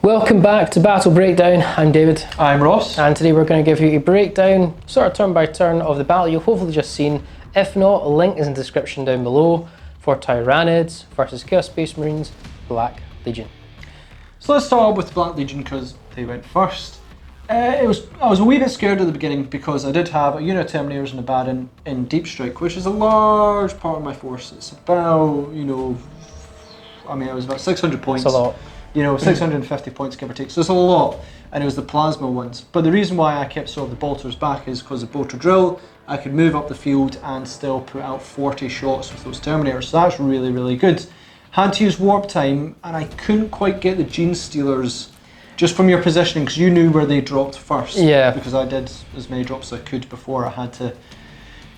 Welcome back to Battle Breakdown. I'm David. I'm Ross. And today we're going to give you a breakdown, sort of turn by turn, of the battle you've hopefully just seen. If not, a link is in the description down below for Tyranids versus Chaos Space Marines, Black Legion. So let's start with Black Legion because they went first. I was a wee bit scared at the beginning because I did have a unit of Terminators and a Baron in Deep Strike, which is a large part of my force. It's about, it was about 600 points. It's a lot. 650 points give or take. So it's a lot, and it was the plasma ones. But the reason why I kept sort of the bolters back is because of bolter drill. I could move up the field and still put out 40 shots with those Terminators. So that's really, really good. Had to use warp time, and I couldn't quite get the Gene Stealers just from your positioning because you knew where they dropped first. Yeah. Because I did as many drops as I could before I had to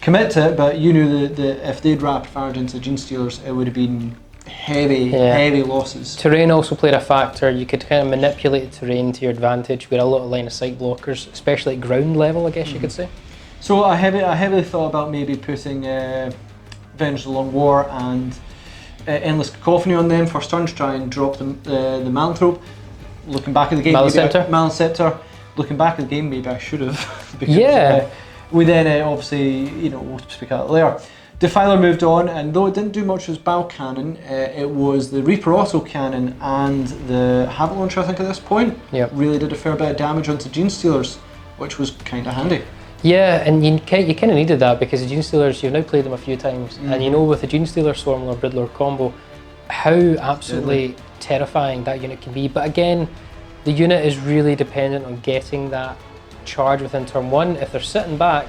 commit to it. But you knew that if they'd rapid fired into Gene Stealers, it would have been heavy losses. Terrain also played a factor. You could kind of manipulate the terrain to your advantage with a lot of line of sight blockers, especially at ground level, I guess you could say. So I heavily thought about maybe putting Vengeance of the Long War and Endless Cacophony on them first turn to try and drop the Malanthrope. Looking back at the game, Malanceptor. Looking back at the game, maybe I should have. Because, we then obviously, we'll speak about it later. Defiler moved on, and though it didn't do much with Bow Cannon, it was the Reaper Auto Cannon and the Havoc Launcher, I think, at this point. Yep. Really did a fair bit of damage onto Gene Stealers, which was kind of handy. Yeah, and you kind of needed that because the Gene Stealers, you've now played them a few times, and with the Gene Stealer Swarmlord Bridlord combo, how absolutely terrifying that unit can be. But again, the unit is really dependent on getting that charge within turn one. If they're sitting back,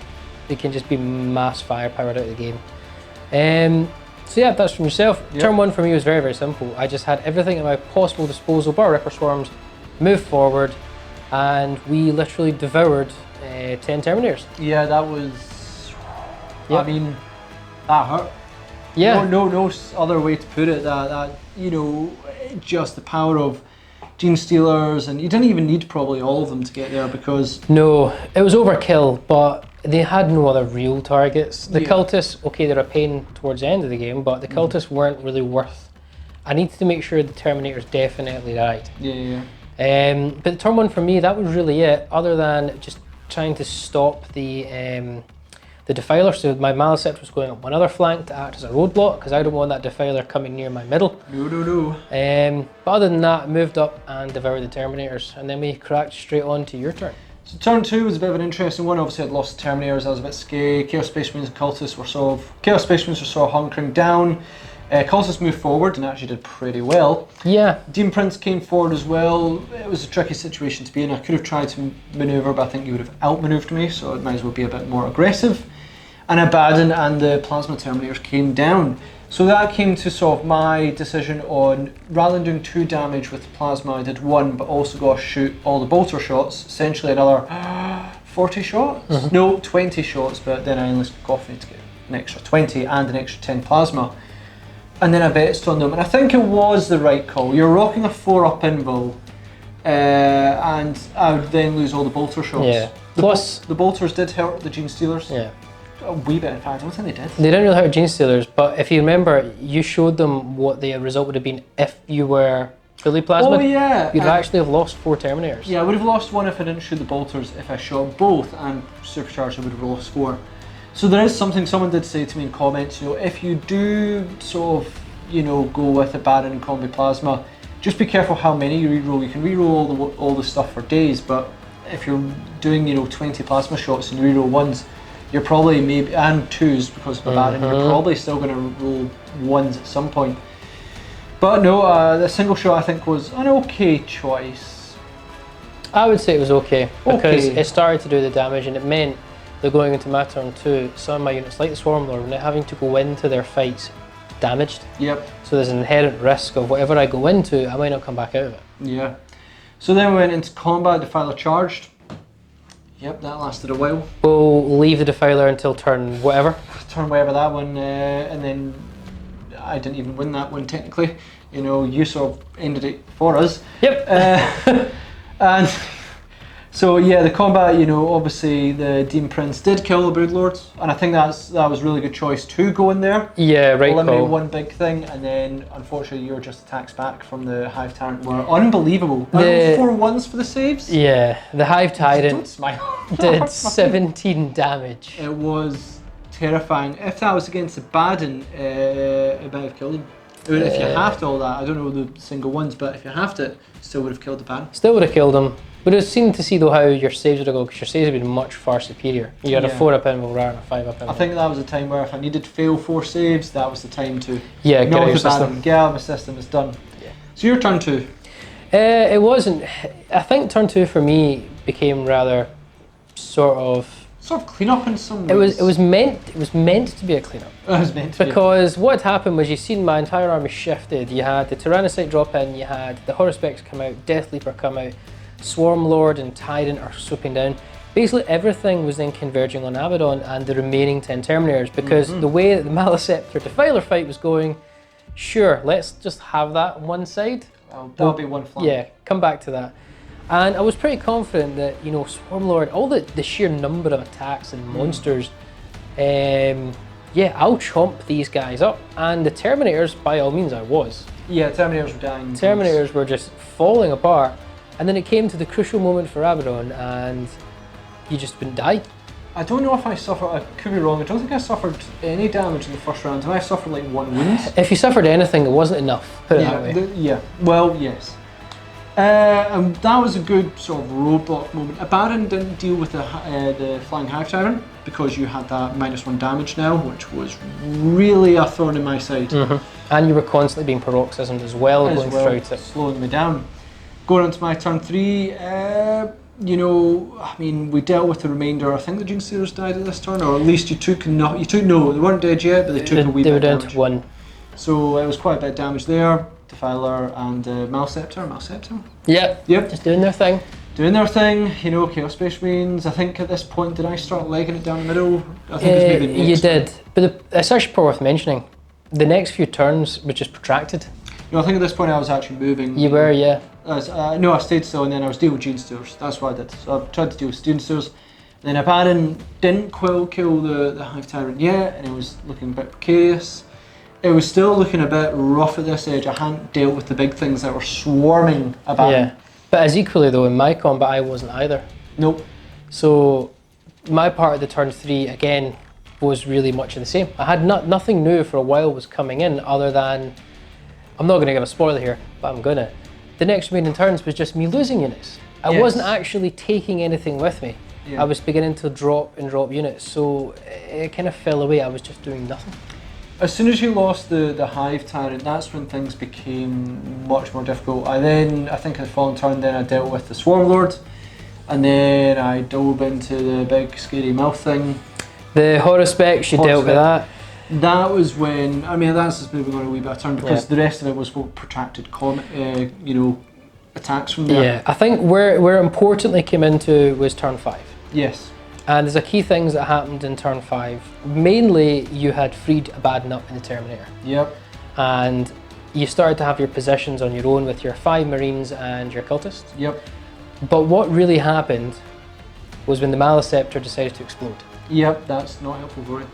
they can just be mass firepowered out of the game. So yeah, that's from yourself. Yep. Turn one for me was very, very simple. I just had everything at my possible disposal, bar Ripper Swarms, moved forward, and we literally devoured 10 Terminators. Yeah, that was... Yep. I mean, that hurt. Yeah. No other way to put it. That just the power of Gene Stealers, and you didn't even need probably all of them to get there because... No, it was overkill, but they had no other real targets. The cultists, okay, they're a pain towards the end of the game, but the cultists weren't really worth... I needed to make sure the Terminators definitely died. Yeah. But turn one for me, that was really it, other than just trying to stop the Defiler. So my Malicept was going up one other flank to act as a roadblock because I don't want that Defiler coming near my middle. No. But other than that, moved up and devoured the Terminators, and then we cracked straight on to your turn. So turn two was a bit of an interesting one. Obviously I'd lost the Terminators, I was a bit scary. Chaos Space Marines and Cultists were sort of hunkering down. Cultists moved forward and actually did pretty well. Yeah. Demon Prince came forward as well. It was a tricky situation to be in. I could have tried to manoeuvre, but I think you would have outmanoeuvred me, so it might as well be a bit more aggressive. And Abaddon and the Plasma Terminators came down. So that came to sort of my decision on, rather than doing 2 damage with Plasma, I did 1, but also got to shoot all the bolter shots, essentially another 40 shots? No, 20 shots, but then I enlisted Cacophony to get an extra 20 and an extra 10 Plasma. And then I betzed on them, and I think it was the right call. You're rocking a 4-up invul, and I would then lose all the bolter shots. Yeah. Plus, the bolters did hurt the Gene Stealers. Yeah. A wee bit, in fact. I don't think they did. They didn't really hurt Gene Stealers, but if you remember, you showed them what the result would have been if you were fully plasmid. Oh yeah. You'd actually have lost 4 Terminators. Yeah, I would have lost 1 if I didn't shoot the bolters. If I shot both and supercharged, I would have lost 4. So there is something someone did say to me in comments, if you do sort of, go with a Baron and Combi Plasma, just be careful how many you reroll. You can reroll all the stuff for days, but if you're doing, 20 plasma shots and you reroll 1s, you're probably and 2s because of a Baron, you're probably still going to roll 1s at some point. But no, the single shot I think was an okay choice. I would say it was okay because it started to do the damage, and it meant that going into my turn 2, some of my units like the Swarmlord, now having to go into their fights damaged. Yep. So there's an inherent risk of whatever I go into, I might not come back out of it. Yeah. So then we went into combat, Defiler charged. Yep, that lasted a while. We'll leave the Defiler until turn whatever. Turn whatever that one, and then I didn't even win that one technically. You sort of ended it for us. Yep. And So yeah, the combat, you know, obviously the Demon Prince did kill the Broodlords, and I think that was a really good choice to go in there. Yeah, right. Eliminate one big thing, and then unfortunately your just attacks back from the Hive Tyrant were unbelievable. 4 ones for the saves. Yeah, the Hive Tyrant Don't smile. did 17 damage. It was terrifying. If that was against the Baden, it might have killed him. If you halved all that, I don't know the single ones, but if you halved it, still would have killed the Baden. Still would have killed him. But it's seemed to see though how your saves would have gone, because your saves have been much far superior. You had a 4-up invul rather than a 5-up invul. I think that was a time where if I needed to fail 4 saves, that was the time to get out the of system. Baden. Get out of my system, it's done. Yeah. So your turn 2. It wasn't. I think turn 2 for me became rather sort of clean up in some ways. It was meant to be a clean up. It was meant to because what happened was, you seen my entire army shifted. You had the Tyrannocyte drop in, you had the Horuspex come out, Death Leaper come out, Swarm Lord and Tyrant are swooping down. Basically everything was then converging on Abaddon and the remaining 10 Terminators, because the way that the Maleceptor Defiler fight was going, sure, let's just have that on one side. That'll be one flank. Yeah, come back to that. And I was pretty confident that, you know, Swarm Lord, all the sheer number of attacks and monsters, yeah, I'll chomp these guys up. And the Terminators, by all means, I was. Yeah, Terminators were dying. Terminators were just falling apart. And then it came to the crucial moment for Abaddon, and you just wouldn't die. I don't know if I suffered, I could be wrong, I don't think I suffered any damage in the first round. I suffered like 1 wound. If you suffered anything, it wasn't enough, put it that way. Well, yes. And that was a good sort of roadblock moment. Abaddon didn't deal with the Flying Hive Tyrant because you had that -1 damage now, which was really a thorn in my side. And you were constantly being paroxysmed as well, going through it. Slowing me down. Going on to my turn 3, you know, I mean, we dealt with the remainder. I think the Genestealers died at this turn, or at least you took no, they weren't dead yet, but they took a wee bit of damage. They were down to 1. So it was quite a bit of damage there. Defiler and Maleceptor. Yep. Just doing their thing. Doing their thing, you know, Chaos Space Marines. I think at this point, did I start legging it down the middle? I think it was maybe next. You did, but it's actually probably worth mentioning. The next few turns were just protracted. No, I think at this point I was actually moving. You were, yeah. No, I stayed still, and then I was dealing with Genestealers. That's what I did. So I tried to deal with Genestealers. Then Abaddon didn't kill the Hive Tyrant yet, and it was looking a bit precarious. It was still looking a bit rough at this edge. I hadn't dealt with the big things that were swarming Abaddon. Yeah, but as equally though, in my combat I wasn't either. Nope. So my part of the turn 3 again was really much of the same. I had nothing new for a while was coming in, other than, I'm not going to give a spoiler here, but I'm gonna. The next remaining turns was just me losing units. I wasn't actually taking anything with me. I was beginning to drop units, so it kind of fell away. I was just doing nothing. As soon as you lost the Hive Tyrant, that's when things became much more difficult. I think in the following turn, then I dealt with the Swarm Lord, and then I dove into the big scary mouth thing. The Horuspex, you dealt with that. That was when, I mean, that's just moving on a wee bit of turn, because the rest of it was protracted, you know, attacks from there. Yeah, I think where it importantly came into was turn 5. Yes. And there's a key things that happened in turn 5. Mainly, you had freed Abaddon up in the Terminator. Yep. And you started to have your positions on your own with your 5 Marines and your Cultists. Yep. But what really happened was when the Maleceptor decided to explode. Yep, that's not helpful for it.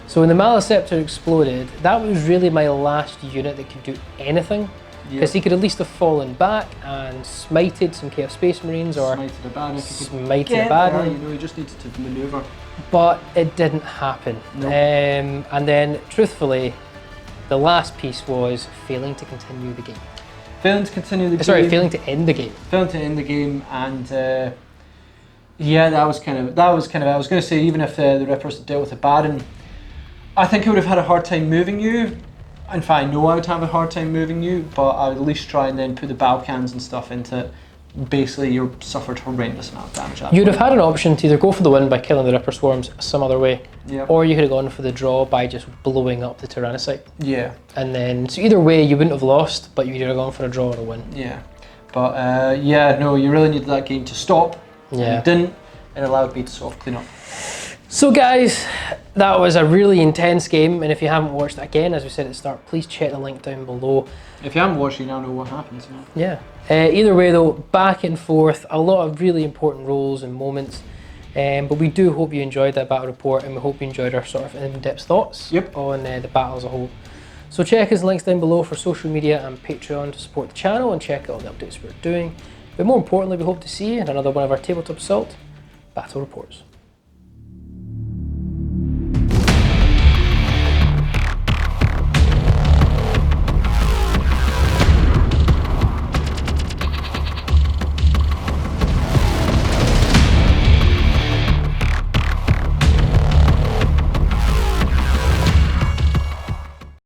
So when the Maleceptor exploded, that was really my last unit that could do anything. Because he could at least have fallen back and smited some Chaos Space Marines, or smited Abaddon if he could smited Abaddon. You know, he just needed to manoeuvre. But it didn't happen. Nope. And then, truthfully, the last piece was failing to continue the game. Failing to continue the game. Sorry, failing to end the game. Failing to end the game, and yeah, that was kind of. I was going to say, even if the Rippers had dealt with Abaddon, I think I would have had a hard time moving you. In fact, I know I would have a hard time moving you, but I would at least try and then put the battle cans and stuff into it. Basically, you suffered horrendous amount of damage. You'd have had an option to either go for the win by killing the Ripper Swarms some other way, or you could have gone for the draw by just blowing up the Tyrannocyte. Yeah. And then, so either way, you wouldn't have lost, but you'd either gone for a draw or a win. Yeah. But yeah, no, you really needed that game to stop. Yeah. It didn't. It allowed me to sort of clean up. So guys, that was a really intense game, and if you haven't watched it, again, as we said at the start, please check the link down below. If you haven't watched, you now know what happens. Yeah. Either way though, back and forth, a lot of really important roles and moments, but we do hope you enjoyed that battle report, and we hope you enjoyed our sort of in-depth thoughts on the battle as a whole. So check his links down below for social media and Patreon to support the channel and check out all the updates we're doing. But more importantly, we hope to see you in another one of our Tabletop Assault battle reports.